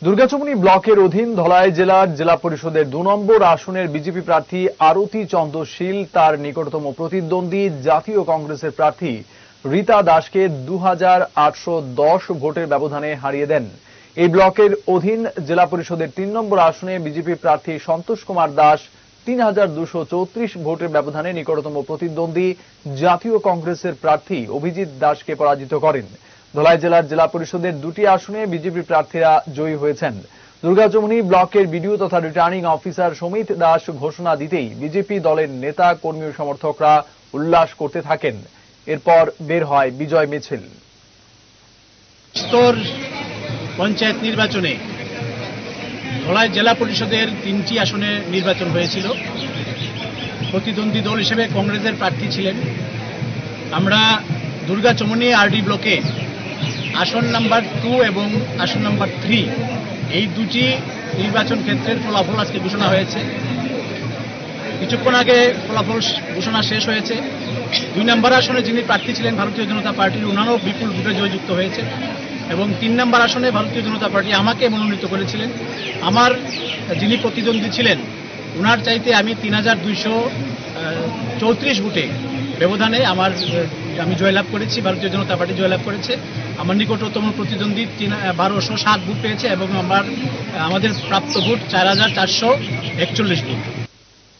দুর্গাচুমনি ব্লকের অধীন ধলাই জেলার জেলা পরিষদের ২ নম্বর আসনের বিজেপি প্রার্থী আরতি চন্দ্র শীল তার নিকটতম প্রতিদ্বন্দ্বী জাতীয় কংগ্রেসের প্রার্থী রীতা দাসকে ২,৮১০ ভোটের ব্যবধানে হারিয়ে দেন। এই ব্লকের অধীন জেলা পরিষদের ৩ নম্বর আসনে বিজেপি প্রার্থী সন্তোষ কুমার দাস ৩,২৩৪ ভোটের ব্যবধানে নিকটতম প্রতিদ্বন্দ্বী জাতীয় কংগ্রেসের প্রার্থী অভিজিৎ দাসকে পরাজিত করেন। ধলাই জেলার জেলা পরিষদের ২টি আসনে বিজেপি প্রার্থীরা জয়ী হয়েছেন। দুর্গাচুমনি ব্লকের বিডিও তথা রিটার্নিং অফিসার সমিত দাস ঘোষণা দিতেই বিজেপি দলের নেতা কর্মী ও সমর্থকরা উল্লাস করতে থাকেন। এরপর বের হয় বিজয় মিছিল। পঞ্চায়েত নির্বাচনে ধলাই জেলা পরিষদের ৩টি আসনে নির্বাচন হয়েছিল। প্রতিদ্বন্দ্বী দল হিসেবে কংগ্রেসের প্রার্থী ছিলেন। আমরা দুর্গাচুমনি আরডি ব্লকে আসন নাম্বার 2 এবং আসন নাম্বার 3 এই দুটি নির্বাচন ক্ষেত্রের ফলাফল আজকে ঘোষণা হয়েছে। কিছুক্ষণ আগে ফলাফল ঘোষণা শেষ হয়েছে। 2 নম্বর আসনে যিনি প্রার্থী ছিলেন ভারতীয় জনতা পার্টির, উনারও বিপুল ভোটে জয়যুক্ত হয়েছে এবং 3 নম্বর আসনে ভারতীয় জনতা পার্টি আমাকে মনোনীত করেছিলেন। আমার যিনি প্রতিদ্বন্দ্বী ছিলেন উনার চাইতে আমি ৩,২৩৪ ভোটে ব্যবধানে আমি জয়লাভ করেছি, ভারতীয় জনতা পার্টি জয়লাভ করেছে। আমার নিকটতম প্রতিদ্বন্দ্বী 1,207 ভোট পেয়েছে এবং আমাদের প্রাপ্ত ভোট 4,441 ভোট।